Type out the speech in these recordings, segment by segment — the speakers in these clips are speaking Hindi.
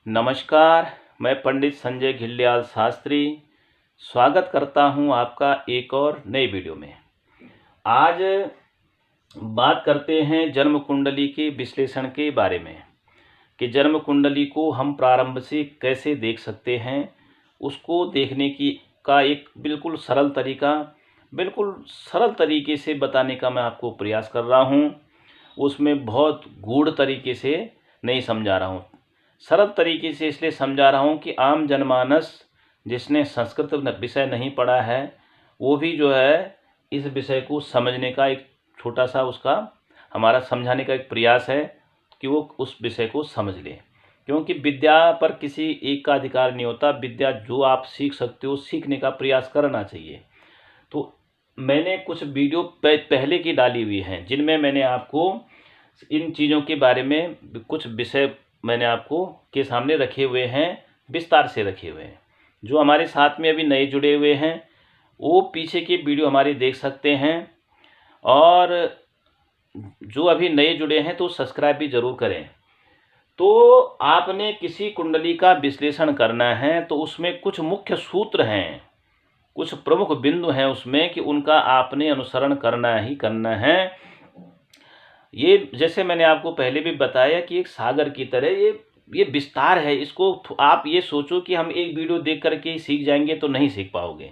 नमस्कार। मैं पंडित संजय घिल्डियाल शास्त्री स्वागत करता हूं आपका एक और नई वीडियो में। आज बात करते हैं जन्म कुंडली के विश्लेषण के बारे में कि जन्म कुंडली को हम प्रारंभ से कैसे देख सकते हैं। उसको देखने का एक बिल्कुल सरल तरीके से बताने का मैं आपको प्रयास कर रहा हूं। उसमें बहुत गूढ़ तरीके से नहीं समझा रहा हूं, सरल तरीके से इसलिए समझा रहा हूं कि आम जनमानस जिसने संस्कृत विषय नहीं पढ़ा है वो भी जो है इस विषय को समझने का एक छोटा सा उसका हमारा समझाने का एक प्रयास है कि वो उस विषय को समझ ले। क्योंकि विद्या पर किसी एक का अधिकार नहीं होता। विद्या जो आप सीख सकते हो सीखने का प्रयास करना चाहिए। तो मैंने कुछ वीडियो पहले की डाली हुई हैं जिनमें मैंने आपको इन चीज़ों के बारे में कुछ विषय मैंने आपको के सामने रखे हुए हैं, विस्तार से रखे हुए हैं। जो हमारे साथ में अभी नए जुड़े हुए हैं वो पीछे की वीडियो हमारी देख सकते हैं, और जो अभी नए जुड़े हैं तो सब्सक्राइब भी ज़रूर करें। तो आपने किसी कुंडली का विश्लेषण करना है तो उसमें कुछ मुख्य सूत्र हैं, कुछ प्रमुख बिंदु हैं उसमें कि उनका आपने अनुसरण करना ही करना है। ये जैसे मैंने आपको पहले भी बताया कि एक सागर की तरह ये विस्तार है। इसको आप ये सोचो कि हम एक वीडियो देख करके ही सीख जाएंगे तो नहीं सीख पाओगे।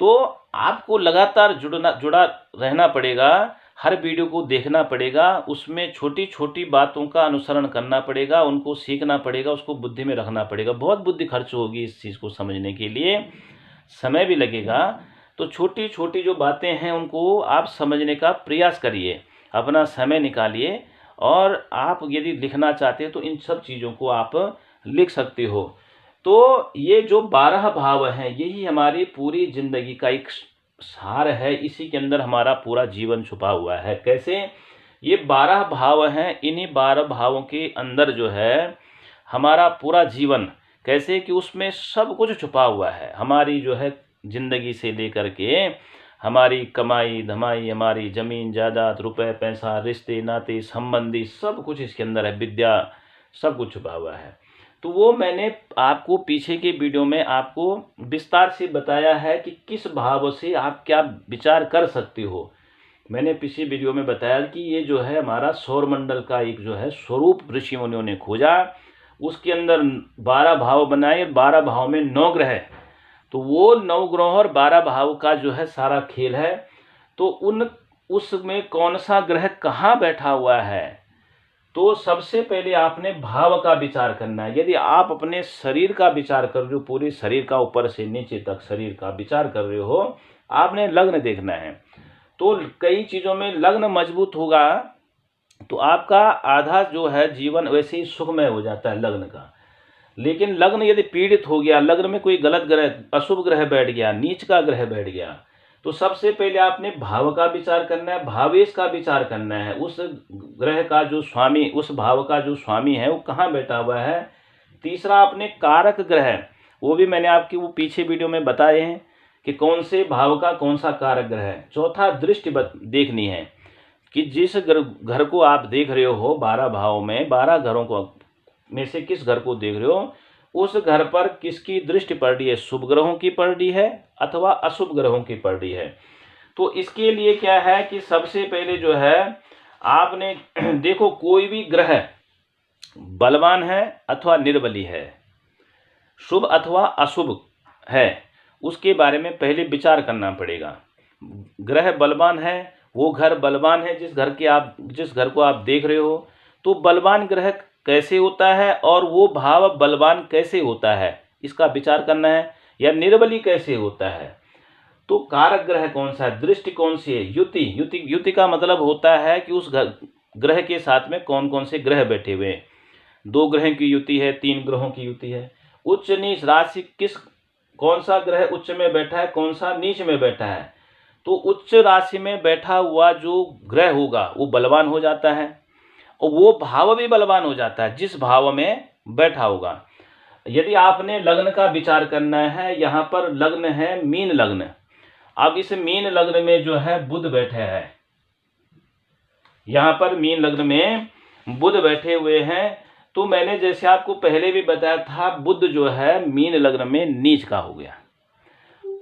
तो आपको लगातार जुड़ा रहना पड़ेगा, हर वीडियो को देखना पड़ेगा, उसमें छोटी छोटी बातों का अनुसरण करना पड़ेगा, उनको सीखना पड़ेगा, उसको बुद्धि में रखना पड़ेगा। बहुत बुद्धि खर्च होगी इस चीज़ को समझने के लिए, समय भी लगेगा। तो छोटी छोटी जो बातें हैं उनको आप समझने का प्रयास करिए, अपना समय निकालिए। और आप यदि लिखना चाहते हैं तो इन सब चीज़ों को आप लिख सकते हो। तो ये जो 12 भाव हैं यही हमारी पूरी जिंदगी का एक सार है। इसी के अंदर हमारा पूरा जीवन छुपा हुआ है। कैसे? ये 12 भाव हैं, इन्हीं 12 भावों के अंदर जो है हमारा पूरा जीवन, कैसे कि उसमें सब कुछ छुपा हुआ है। हमारी जो है जिंदगी से लेकर के हमारी कमाई धमाई, हमारी ज़मीन जायदाद, रुपए पैसा, रिश्ते नाते संबंधी, सब कुछ इसके अंदर है। विद्या, सब कुछ छुपा हुआ है। तो वो मैंने आपको पीछे के वीडियो में आपको विस्तार से बताया है कि किस भाव से आप क्या विचार कर सकते हो। मैंने पिछले वीडियो में बताया कि ये जो है हमारा सौरमंडल का एक जो है स्वरूप ऋषि मुनियों ने खोजा। उसके अंदर 12 भाव बनाए, 12 भाव में 9 ग्रह। तो वो 9 ग्रह और 12 भाव का जो है सारा खेल है। तो उसमें कौन सा ग्रह कहाँ बैठा हुआ है, तो सबसे पहले आपने भाव का विचार करना है। यदि आप अपने शरीर का विचार कर रहे हो, पूरे शरीर का ऊपर से नीचे तक शरीर का विचार कर रहे हो, आपने लग्न देखना है। तो कई चीज़ों में लग्न मजबूत होगा तो आपका आधा जो है जीवन वैसे ही सुखमय हो जाता है लग्न का। लेकिन लग्न यदि पीड़ित हो गया, लग्न में कोई गलत ग्रह, अशुभ ग्रह बैठ गया, नीच का ग्रह बैठ गया, तो सबसे पहले आपने भाव का विचार करना है, भावेश का विचार करना है। उस ग्रह का जो स्वामी, उस भाव का जो स्वामी है वो कहाँ बैठा हुआ है। तीसरा आपने कारक ग्रह, वो भी मैंने आपकी वो पीछे वीडियो में बताए हैं कि कौन से भाव का कौन सा कारक ग्रह है। चौथा दृष्टि देखनी है कि जिस घर को आप देख रहे हो 12 भाव में, 12 घरों को में से किस घर को देख रहे हो, उस घर पर किसकी दृष्टि पड़ रही है, शुभ ग्रहों की पड़ रही है अथवा अशुभ ग्रहों की पड़ रही है। तो इसके लिए क्या है कि सबसे पहले जो है आपने देखो कोई भी ग्रह बलवान है अथवा निर्बली है, शुभ अथवा अशुभ है, उसके बारे में पहले विचार करना पड़ेगा। ग्रह बलवान है, वो घर बलवान है जिस घर को आप देख रहे हो, तो बलवान ग्रह कैसे होता है और वो भाव बलवान कैसे होता है इसका विचार करना है। या निर्बली कैसे होता है, तो कारक ग्रह कौन सा है, दृष्टि कौन सी है, युति का मतलब होता है कि उस ग्रह के साथ में कौन कौन से ग्रह बैठे हुए हैं। 2 ग्रह की युति है, 3 ग्रहों की युति है। उच्च नीच राशि कौन सा ग्रह उच्च में बैठा है, कौन सा नीच में बैठा है। तो उच्च राशि में बैठा हुआ जो ग्रह होगा वो बलवान हो जाता है और वो भाव भी बलवान हो जाता है जिस भाव में बैठा होगा। यदि आपने लग्न का विचार करना है, यहाँ पर लग्न है मीन लग्न। अब इस मीन लग्न में जो है बुध बैठे हैं, यहाँ पर मीन लग्न में बुध बैठे हुए हैं। तो मैंने जैसे आपको पहले भी बताया था, बुध जो है मीन लग्न में नीच का हो गया।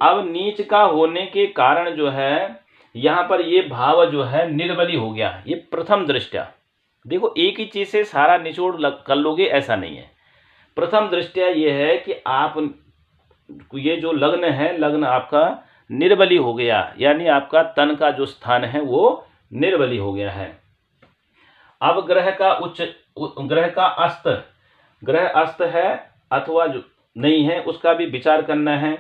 अब नीच का होने के कारण जो है यहाँ पर ये भाव जो है निर्बली हो गया। ये प्रथम दृष्टया, देखो एक ही चीज से सारा निचोड़ कर लोगे ऐसा नहीं है। प्रथम दृष्टया ये है कि आप ये जो लग्न है, लग्न आपका निर्बली हो गया, यानी आपका तन का जो स्थान है वो निर्बली हो गया है। अब ग्रह का अस्त, ग्रह अस्त है अथवा जो नहीं है उसका भी विचार करना है।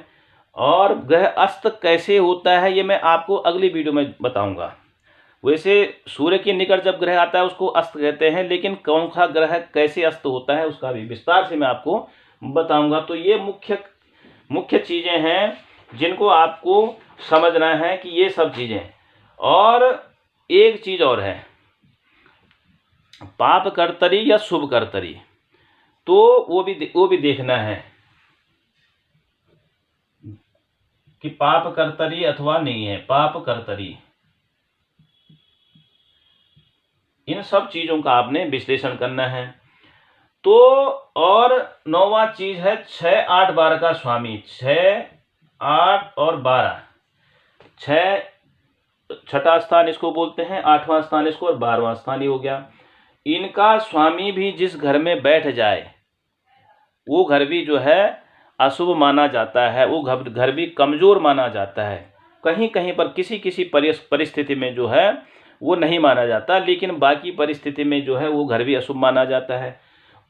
और ग्रह अस्त कैसे होता है ये मैं आपको अगली वीडियो में बताऊंगा। वैसे सूर्य के निकट जब ग्रह आता है उसको अस्त कहते हैं, लेकिन कौन सा ग्रह कैसे अस्त होता है उसका भी विस्तार से मैं आपको बताऊंगा। तो ये मुख्य चीजें हैं जिनको आपको समझना है कि ये सब चीजें। और एक चीज और है, पाप कर्तरी या शुभ कर्तरी, तो वो भी देखना है कि पाप कर्तरी अथवा नहीं है पाप कर्तरी। इन सब चीजों का आपने विश्लेषण करना है। तो और 9वां चीज है 6, 8, 12 का स्वामी। 6, 8 और 12, 6 स्थान इसको बोलते हैं, 8वां स्थान इसको, और 12वां स्थान ही हो गया। इनका स्वामी भी जिस घर में बैठ जाए वो घर भी जो है अशुभ माना जाता है, वो घर भी कमजोर माना जाता है। कहीं कहीं पर किसी परिस्थिति में जो है वो नहीं माना जाता, लेकिन बाकी परिस्थिति में जो है वो घर भी अशुभ माना जाता है।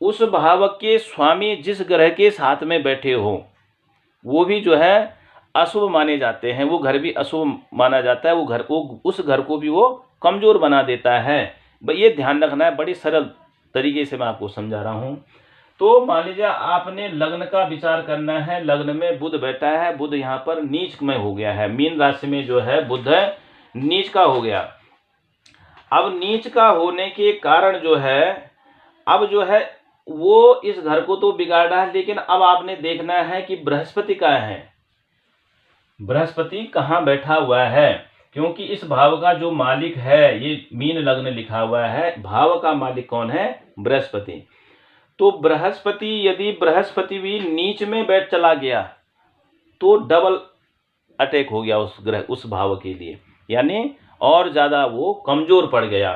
उस भाव के स्वामी जिस ग्रह के साथ में बैठे हो वो भी जो है अशुभ माने जाते हैं, वो घर भी अशुभ माना जाता है। उस घर को भी वो कमजोर बना देता है। ये ध्यान रखना है, बड़ी सरल तरीके से मैं आपको समझा रहा हूँ। तो मान लीजिए आपने लग्न का विचार करना है, लग्न में बुध बैठा है, बुध यहाँ पर नीच में हो गया है, मीन राशि में जो है बुध है नीच का हो गया। अब नीच का होने के कारण जो है अब जो है वो इस घर को तो बिगाड़ रहा है, लेकिन अब आपने देखना है कि बृहस्पति कहाँ है, बृहस्पति कहाँ बैठा हुआ है। क्योंकि इस भाव का जो मालिक है, ये मीन लग्न लिखा हुआ है, भाव का मालिक कौन है, बृहस्पति। तो यदि बृहस्पति भी नीच में बैठ चला गया तो डबल अटैक हो गया उस भाव के लिए, यानी और ज्यादा वो कमजोर पड़ गया।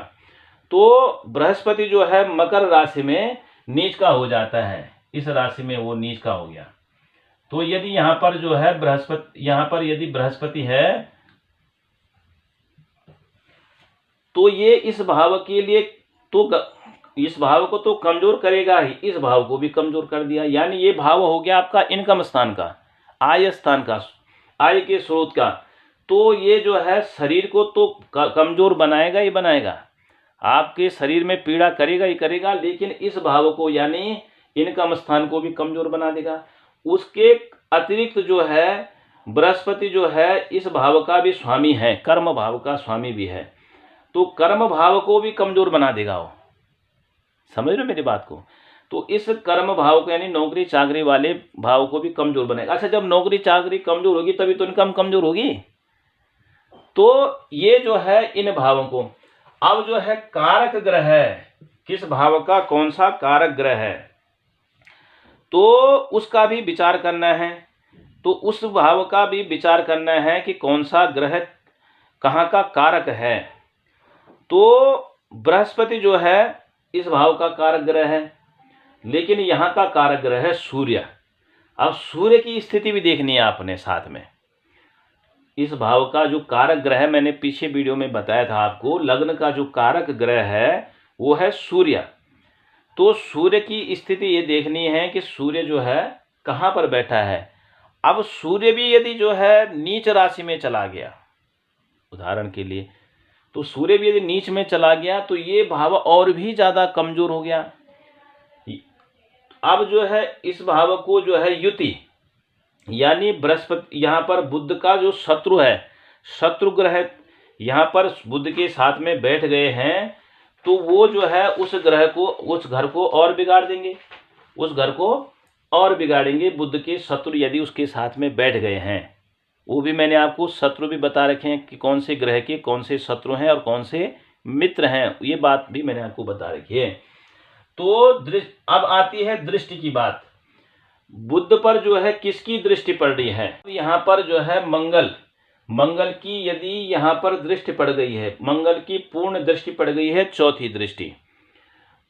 तो बृहस्पति जो है मकर राशि में नीच का हो जाता है, इस राशि में वो नीच का हो गया। तो यदि यहाँ पर जो है यदि बृहस्पति है तो ये इस भाव के लिए तो इस भाव को तो कमजोर करेगा ही, इस भाव को भी कमजोर कर दिया। यानी ये भाव हो गया आपका इनकम स्थान का, आय स्थान का, आय के स्रोत का। तो ये जो है शरीर को तो कमजोर बनाएगा ही बनाएगा, आपके शरीर में पीड़ा करेगा ही करेगा, लेकिन इस भाव को यानी इनकम स्थान को भी कमजोर बना देगा। उसके अतिरिक्त जो है बृहस्पति जो है इस भाव का भी स्वामी है, कर्म भाव का स्वामी भी है, तो कर्म भाव को भी कमजोर बना देगा वो। समझ रहे हो मेरी बात को। तो इस कर्म भाव को यानी नौकरी चाकरी वाले भाव को भी कमजोर बनाएगा। अच्छा, जब नौकरी चाकरी कमजोर होगी तभी तो इनकम कमजोर होगी। तो ये जो है इन भावों को, अब जो है कारक ग्रह है, किस भाव का कौन सा कारक ग्रह है, तो उसका भी विचार करना है। तो उस भाव का भी विचार करना है कि कौन सा ग्रह कहाँ का कारक है। तो बृहस्पति जो है इस भाव का कारक ग्रह है, लेकिन यहाँ का कारक ग्रह है सूर्य। अब सूर्य की स्थिति भी देखनी है आपने साथ में। इस भाव का जो कारक ग्रह मैंने पीछे वीडियो में बताया था आपको, लग्न का जो कारक ग्रह है वो है सूर्य। तो सूर्य की स्थिति ये देखनी है कि सूर्य जो है कहाँ पर बैठा है। अब सूर्य भी यदि जो है नीच राशि में चला गया, उदाहरण के लिए, तो सूर्य भी यदि नीच में चला गया तो ये भाव और भी ज्यादा कमजोर हो गया। अब जो है इस भाव को जो है युति, यानी बृहस्पति यहाँ पर बुध का जो शत्रु है, शत्रु ग्रह यहाँ पर बुध के साथ में बैठ गए हैं, तो वो जो है उस घर को और बिगाड़ देंगे, उस घर को और बिगाड़ेंगे। बुध के शत्रु यदि उसके साथ में बैठ गए हैं, वो भी मैंने आपको शत्रु भी बता रखे हैं कि कौन से ग्रह के कौन से शत्रु हैं और कौन से मित्र हैं, ये बात भी मैंने आपको बता रखी है। तो अब आती है दृष्टि की बात। बुध पर जो है किसकी दृष्टि पड़ रही है? यहाँ पर जो है मंगल की यदि यहाँ पर दृष्टि पड़ गई है, मंगल की पूर्ण दृष्टि पड़ गई है, चौथी दृष्टि,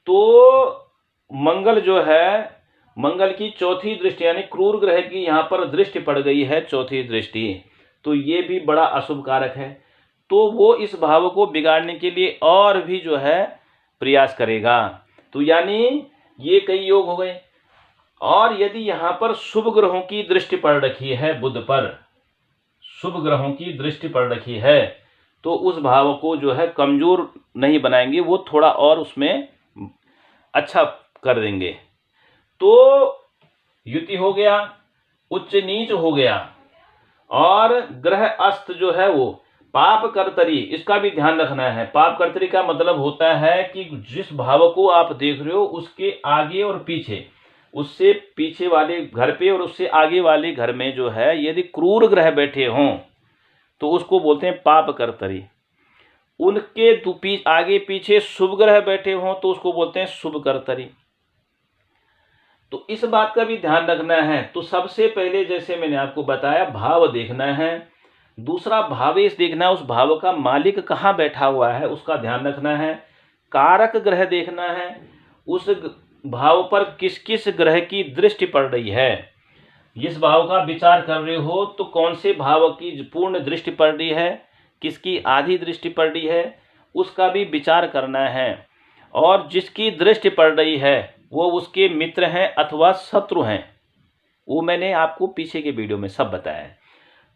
तो मंगल जो है, मंगल की चौथी दृष्टि यानी क्रूर ग्रह की यहाँ पर दृष्टि पड़ गई है, चौथी दृष्टि, तो ये भी बड़ा अशुभ कारक है। तो वो इस भाव को बिगाड़ने के लिए और भी जो है प्रयास करेगा। तो यानी ये कई योग हो गए। और यदि यहाँ पर शुभ ग्रहों की दृष्टि पड़ रखी है, बुध पर शुभ ग्रहों की दृष्टि पड़ रखी है, तो उस भाव को जो है कमजोर नहीं बनाएंगे, वो थोड़ा और उसमें अच्छा कर देंगे। तो युति हो गया, उच्च नीच हो गया, और ग्रह अस्त जो है वो पाप कर्तरी, इसका भी ध्यान रखना है। पाप कर्तरी का मतलब होता है कि जिस भाव को आप देख रहे हो उसके आगे और पीछे, उससे पीछे वाले घर पे और उससे आगे वाले घर में जो है यदि क्रूर ग्रह बैठे हों तो उसको बोलते हैं पाप कर्तरी। उनके आगे पीछे शुभ ग्रह बैठे हों तो उसको बोलते हैं शुभ कर्तरी। तो इस बात का भी ध्यान रखना है। तो सबसे पहले जैसे मैंने आपको बताया भाव देखना है, दूसरा भावेश देखना है, उस भाव का मालिक कहाँ बैठा हुआ है उसका ध्यान रखना है, कारक ग्रह देखना है, उस भाव पर किस किस ग्रह की दृष्टि पड़ रही है। जिस भाव का विचार कर रहे हो तो कौन से भाव की पूर्ण दृष्टि पड़ रही है, किसकी आधी दृष्टि पड़ रही है, उसका भी विचार करना है। और जिसकी दृष्टि पड़ रही है वो उसके मित्र हैं अथवा शत्रु हैं, वो मैंने आपको पीछे के वीडियो में सब बताया है।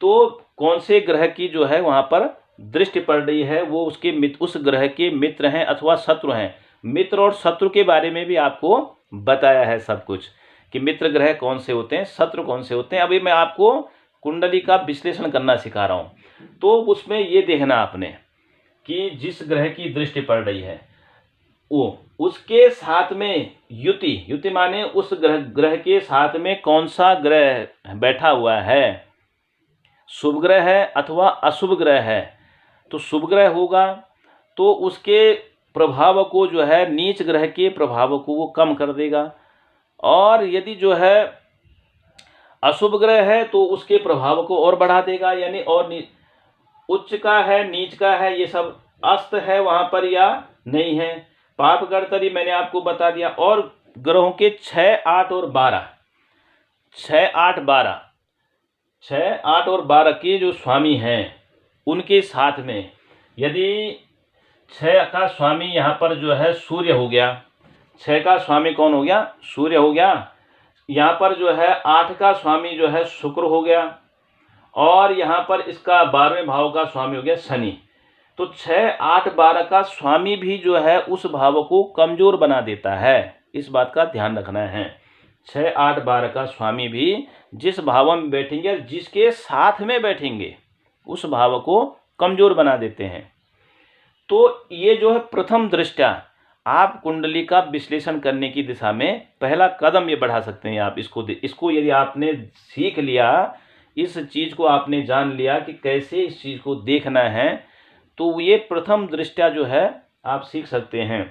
तो कौन से ग्रह की जो है वहाँ पर दृष्टि पड़ रही है वो उसके उस ग्रह के मित्र हैं अथवा शत्रु हैं। मित्र और शत्रु के बारे में भी आपको बताया है सब कुछ, कि मित्र ग्रह कौन से होते हैं, शत्रु कौन से होते हैं। अभी मैं आपको कुंडली का विश्लेषण करना सिखा रहा हूँ, तो उसमें ये देखना आपने कि जिस ग्रह की दृष्टि पड़ रही है वो उसके साथ में युति माने उस ग्रह के साथ में कौन सा ग्रह बैठा हुआ है, शुभ ग्रह है अथवा अशुभ ग्रह है। तो शुभ ग्रह होगा तो उसके प्रभाव को जो है नीच ग्रह के प्रभाव को वो कम कर देगा, और यदि जो है अशुभ ग्रह है तो उसके प्रभाव को और बढ़ा देगा। यानी और उच्च का है, नीच का है, ये सब अस्त है वहाँ पर या नहीं है। पाप कर्तरी मैंने आपको बता दिया। और ग्रहों के 6, 8 और 12, 6, 8, 12, 6, 8 और 12 के जो स्वामी हैं उनके साथ में यदि 6 का स्वामी यहाँ पर जो है सूर्य हो गया, 6 का स्वामी कौन हो गया, सूर्य हो गया। यहाँ पर जो है 8 का स्वामी जो है शुक्र हो गया, और यहाँ पर इसका 12वें भाव का स्वामी हो गया शनि। तो 6, 8, 12 का स्वामी भी जो है उस भाव को कमजोर बना देता है, इस बात का ध्यान रखना है। 6, 8, 12 का स्वामी भी जिस भाव में बैठेंगे, जिसके साथ में बैठेंगे, उस भाव को कमजोर बना देते हैं। तो ये जो है प्रथम दृष्टया आप कुंडली का विश्लेषण करने की दिशा में पहला कदम ये बढ़ा सकते हैं। आप इसको यदि आपने सीख लिया, इस चीज़ को आपने जान लिया कि कैसे इस चीज़ को देखना है, तो ये प्रथम दृष्टया जो है आप सीख सकते हैं।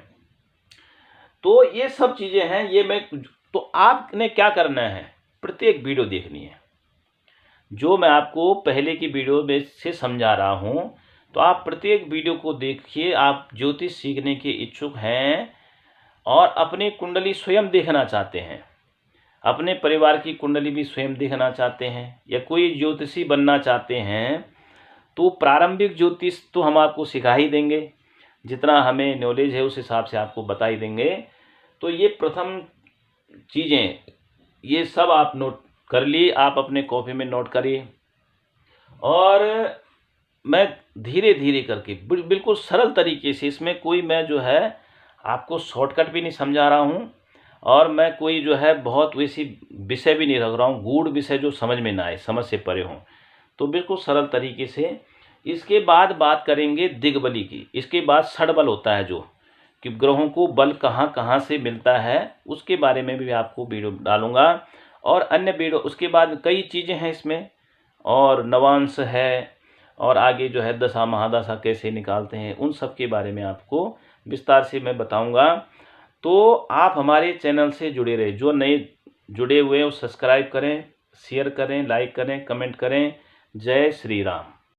तो ये सब चीज़ें हैं। तो आपने क्या करना है, प्रत्येक वीडियो देखनी है। जो मैं आपको पहले की वीडियो में से समझा रहा हूँ, तो आप प्रत्येक वीडियो को देखिए। आप ज्योतिष सीखने के इच्छुक हैं और अपनी कुंडली स्वयं देखना चाहते हैं, अपने परिवार की कुंडली भी स्वयं देखना चाहते हैं, या कोई ज्योतिषी बनना चाहते हैं, तो प्रारंभिक ज्योतिष तो हम आपको सिखा ही देंगे, जितना हमें नॉलेज है उस हिसाब से आपको बता ही देंगे। तो ये प्रथम चीज़ें ये सब आप नोट कर लिए, आप अपने कॉपी में नोट करिए। और मैं धीरे धीरे करके बिल्कुल सरल तरीके से, इसमें कोई मैं जो है आपको शॉर्टकट भी नहीं समझा रहा हूँ, और मैं कोई जो है बहुत वैसी विषय भी नहीं रख रहा हूँ, गूढ़ विषय जो समझ में ना आए, समझ से परे हों। तो बिल्कुल सरल तरीके से। इसके बाद बात करेंगे दिग्बली की। इसके बाद षडबल होता है, जो कि ग्रहों को बल कहाँ कहाँ से मिलता है, उसके बारे में भी आपको वीडियो डालूंगा। और अन्य वीडियो उसके बाद कई चीज़ें हैं इसमें, और नवांश है, और आगे जो है दशा महादशा कैसे निकालते हैं, उन सब के बारे में आपको विस्तार से मैं बताऊंगा। तो आप हमारे चैनल से जुड़े रहे, जो नए जुड़े हुए हैं वो सब्सक्राइब करें, शेयर करें, लाइक करें, कमेंट करें। जय श्री राम।